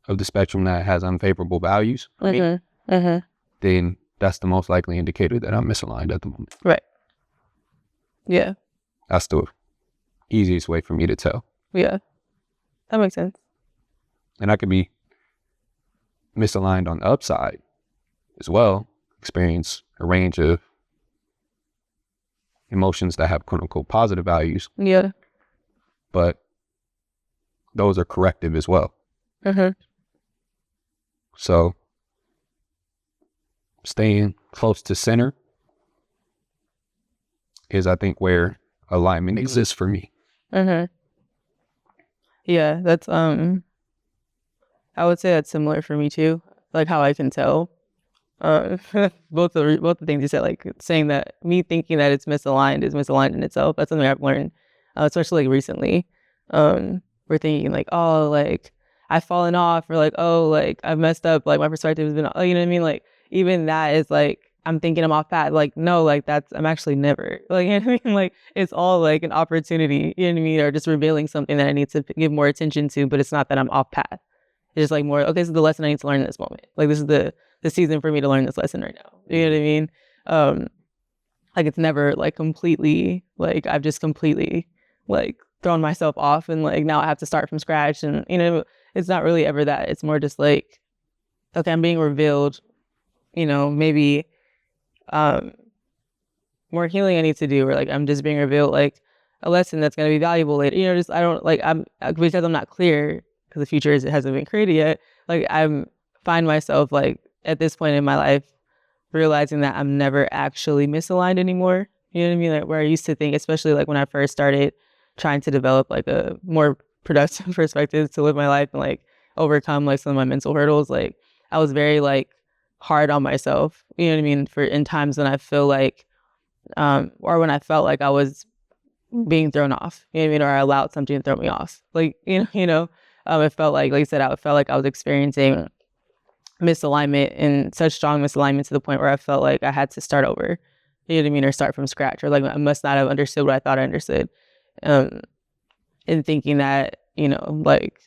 of the spectrum that has unfavorable values for me, then that's the most likely indicator that I'm misaligned at the moment. Right. Yeah. That's the easiest way for me to tell. Yeah. That makes sense. And I could be misaligned on the upside as well, experience a range of emotions that have quote unquote positive values. Yeah. But those are corrective as well. So staying close to center is, I think, where alignment exists for me. Yeah, that's I would say that's similar for me too. Like how I can tell. Both the things you said, like saying that me thinking that it's misaligned is misaligned in itself. That's something I've learned, especially like recently. We're thinking like, oh, like I've fallen off, or like, oh, like I've messed up, like my perspective has been, oh, you know what I mean? Like even that is like, I'm thinking I'm off path. Like, no, like I'm actually never, like, you know what I mean? Like it's all like an opportunity, you know what I mean? Or just revealing something that I need to give more attention to, but it's not that I'm off path. It's just like more, okay, this is the lesson I need to learn in this moment. Like this is the season for me to learn this lesson right now. You know what I mean? Like it's never like completely, like I've just completely like thrown myself off and like now I have to start from scratch, and you know, it's not really ever that. It's more just like, okay, I'm being revealed, you know, maybe more healing I need to do, or like I'm just being revealed like a lesson that's going to be valuable later. You know, just I don't like because I'm not clear because the future hasn't been created yet. Like find myself like at this point in my life realizing that I'm never actually misaligned anymore. You know what I mean? Like where I used to think, especially like when I first started trying to develop like a more productive perspective to live my life and like overcome like some of my mental hurdles. Like I was very like hard on myself, you know what I mean? For in times when I feel like, or when I felt like I was being thrown off, you know what I mean? Or I allowed something to throw me off. Like, it felt like you said, I felt like I was experiencing misalignment, and such strong misalignment to the point where I felt like I had to start over, you know what I mean? Or start from scratch, or like I must not have understood what I thought I understood. And thinking that, you know, like,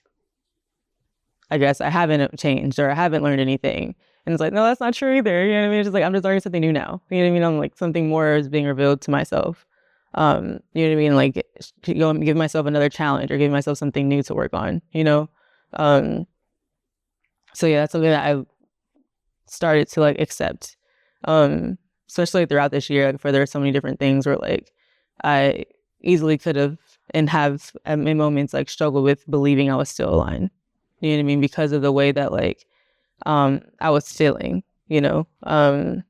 I guess I haven't changed or I haven't learned anything. And it's like, no, that's not true either. You know what I mean? It's just like, I'm just learning something new now. You know what I mean? I'm like, something more is being revealed to myself. You know what I mean? Like, give myself another challenge or give myself something new to work on, you know? So yeah, that's something that I've started to like accept, especially throughout this year, like, for there are so many different things where like I easily could have and have in moments like struggled with believing I was still aligned. You know what I mean? Because of the way that like I was feeling, you know. And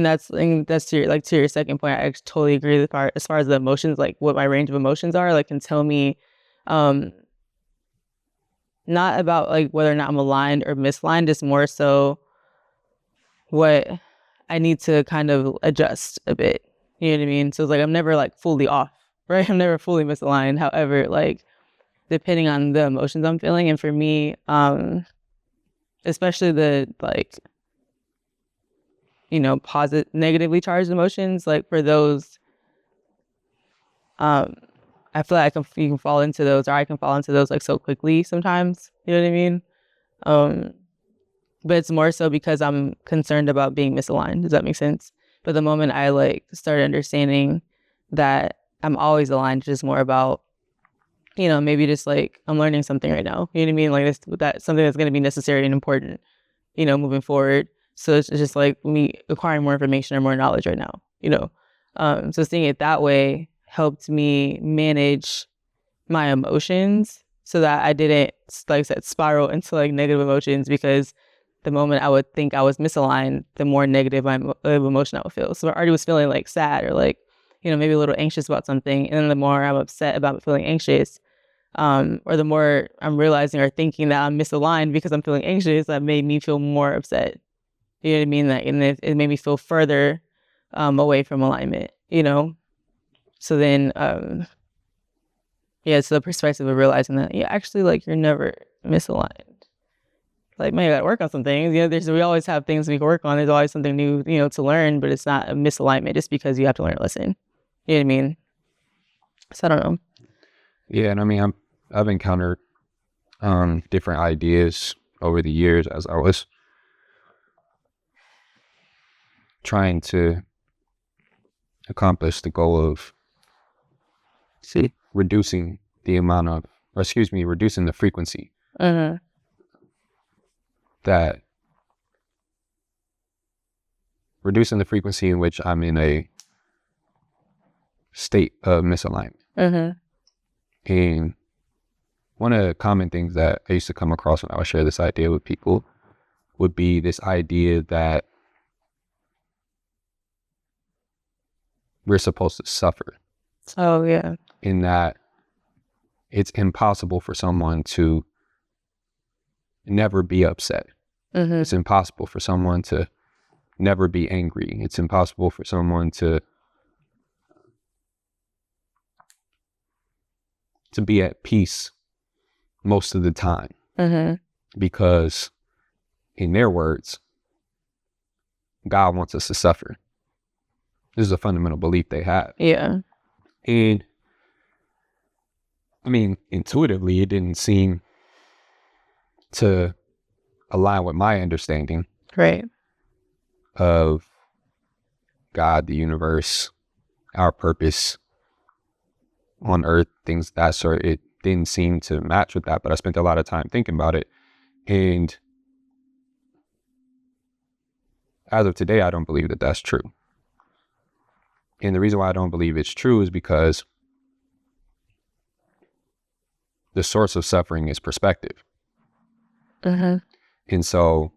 that's to your second point. I totally agree with as far as the emotions, like what my range of emotions are, like can tell me not about like whether or not I'm aligned or misaligned. It's more so what I need to kind of adjust a bit. You know what I mean? So it's like I'm never like fully off, right? I'm never fully misaligned. However, like depending on the emotions I'm feeling, and for me, especially the like, you know, negatively charged emotions, like for those, I feel like you can fall into those, or I can fall into those like so quickly sometimes. You know what I mean? But it's more so because I'm concerned about being misaligned. Does that make sense? But the moment I like started understanding that I'm always aligned, it's just more about, you know, maybe just like I'm learning something right now. You know what I mean? Like that's something that's going to be necessary and important, you know, moving forward. So it's just like me acquiring more information or more knowledge right now, you know. So seeing it that way helped me manage my emotions so that I didn't, like I said, spiral into like negative emotions, because the moment I would think I was misaligned, the more negative emotion I would feel. So I already was feeling like sad or like, you know, maybe a little anxious about something. And then the more I'm upset about feeling anxious, or the more I'm realizing or thinking that I'm misaligned because I'm feeling anxious, that made me feel more upset. You know what I mean? That, and it made me feel further away from alignment, you know? So then, yeah, it's the perspective of realizing that, yeah, actually, like, you're never misaligned. Like, man, you gotta work on some things. You know, we always have things we can work on. There's always something new, you know, to learn, but it's not a misalignment just because you have to learn a lesson. You know what I mean? So I don't know. Yeah, and I mean, I've encountered different ideas over the years as I was trying to accomplish the goal of reducing the amount of, or excuse me, reducing the frequency that, reducing the frequency in which I'm in a state of misalignment. And one of the common things that I used to come across when I would share this idea with people would be this idea that we're supposed to suffer. Oh, yeah. In that it's impossible for someone to never be upset. It's impossible for someone to never be angry. It's impossible for someone to be at peace most of the time. Because in their words, God wants us to suffer. This is a fundamental belief they have. Yeah. And I mean, intuitively, it didn't seem to align with my understanding of God, the universe, our purpose on earth, things of that sort. It didn't seem to match with that, but I spent a lot of time thinking about it. And as of today, I don't believe that that's true. And the reason why I don't believe it's true is because the source of suffering is perspective. And so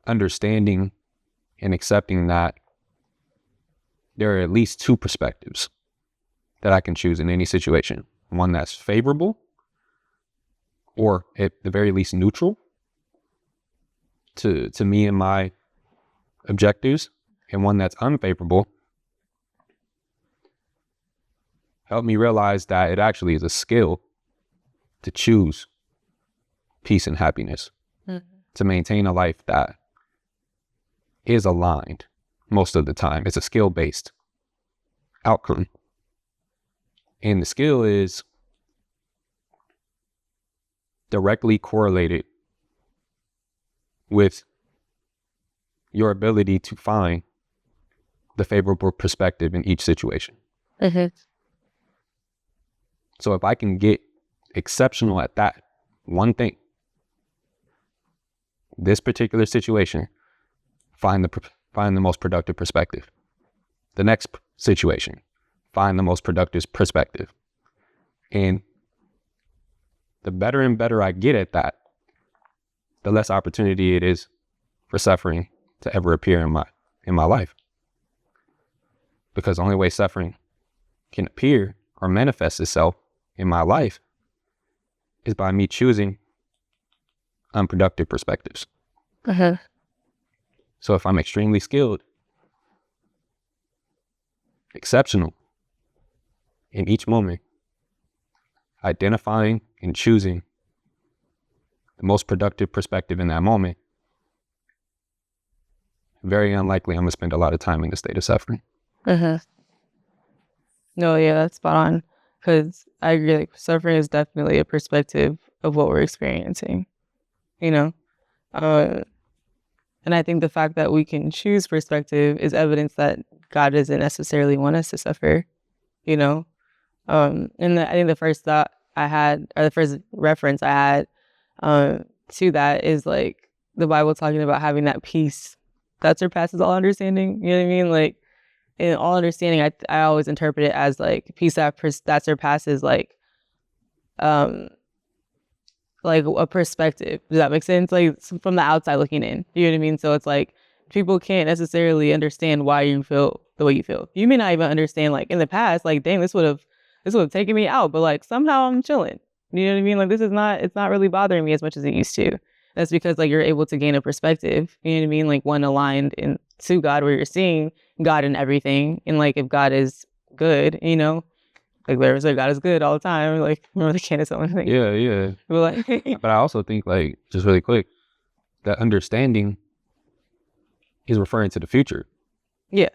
understanding and accepting that there are at least two perspectives that I can choose in any situation. One that's favorable, or at the very least neutral to me and my objectives, and one that's unfavorable, helped me realize that it actually is a skill to choose peace and happiness, to maintain a life that is aligned most of the time. It's a skill-based outcome. And the skill is directly correlated with your ability to find the favorable perspective in each situation. So if I can get exceptional at that one thing, this particular situation, find the most productive perspective. The next situation, find the most productive perspective. And the better and better I get at that, the less opportunity it is for suffering to ever appear in my life. Because the only way suffering can appear or manifest itself in my life is by me choosing unproductive perspectives. So if I'm extremely skilled, exceptional in each moment, identifying and choosing the most productive perspective in that moment, very unlikely I'm going to spend a lot of time in the state of suffering. No, yeah, that's spot on. Because I agree, like, suffering is definitely a perspective of what we're experiencing, you know? And I think the fact that we can choose perspective is evidence that God doesn't necessarily want us to suffer, you know? I think the first thought I had, or the first reference I had to that is like the Bible talking about having that peace that surpasses all understanding. You know what I mean? Like in all understanding, I always interpret it as like peace that surpasses like a perspective. Does that make sense? Like from the outside looking in. You know what I mean? So it's like people can't necessarily understand why you feel the way you feel. You may not even understand like in the past, like, dang, this would have taken me out, but like somehow I'm chilling. You know what I mean? Like it's not really bothering me as much as it used to. That's because like you're able to gain a perspective. You know what I mean? Like one aligned to God, where you're seeing God in everything. And like if God is good, you know, like there's like God is good all the time. Like remember the Candace Owens thing? Yeah, yeah. But like, But I also think, like, just really quick, that understanding is referring to the future. yeah,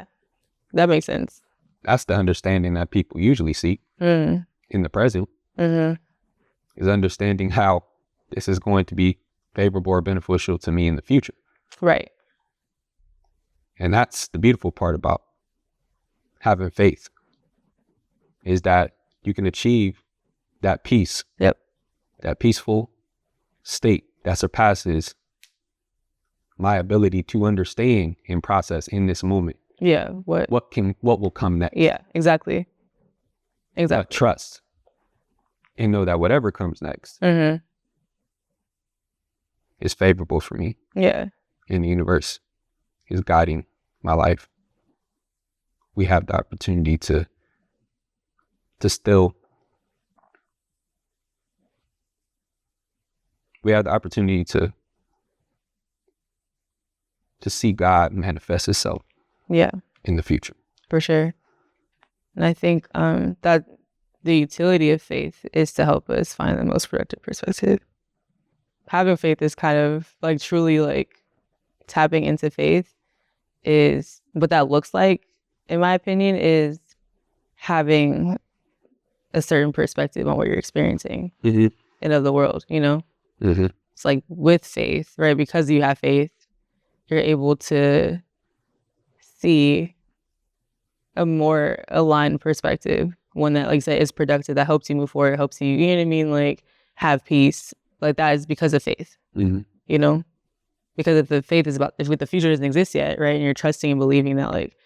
that makes sense. That's the understanding that people usually seek in the present. Is understanding how this is going to be favorable or beneficial to me in the future. Right. And that's the beautiful part about having faith, is that you can achieve that peace. Yep. That peaceful state that surpasses my ability to understand and process in this moment. Yeah. What will come next. Yeah, exactly. Trust and know that whatever comes next is favorable for me. Yeah. And the universe is guiding my life. We have the opportunity to still, we have the opportunity to see God manifest Himself. Yeah. In the future. For sure. And I think that the utility of faith is to help us find the most productive perspective. Having faith is kind of like truly like tapping into faith is what that looks like, in my opinion, is having a certain perspective on what you're experiencing and of the world, you know? It's like with faith, right? Because you have faith, you're able to see a more aligned perspective, one that, like I said, is productive, that helps you move forward, helps you, you know what I mean, like have peace. Like that is because of faith, you know? Because if the faith is if the future doesn't exist yet, right, and you're trusting and believing that like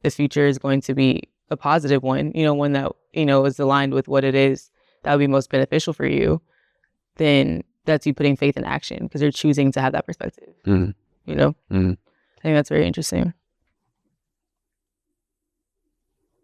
the future is going to be a positive one, you know, one that, you know, is aligned with what it is that would be most beneficial for you, then that's you putting faith in action because you're choosing to have that perspective, you know? I think that's very interesting.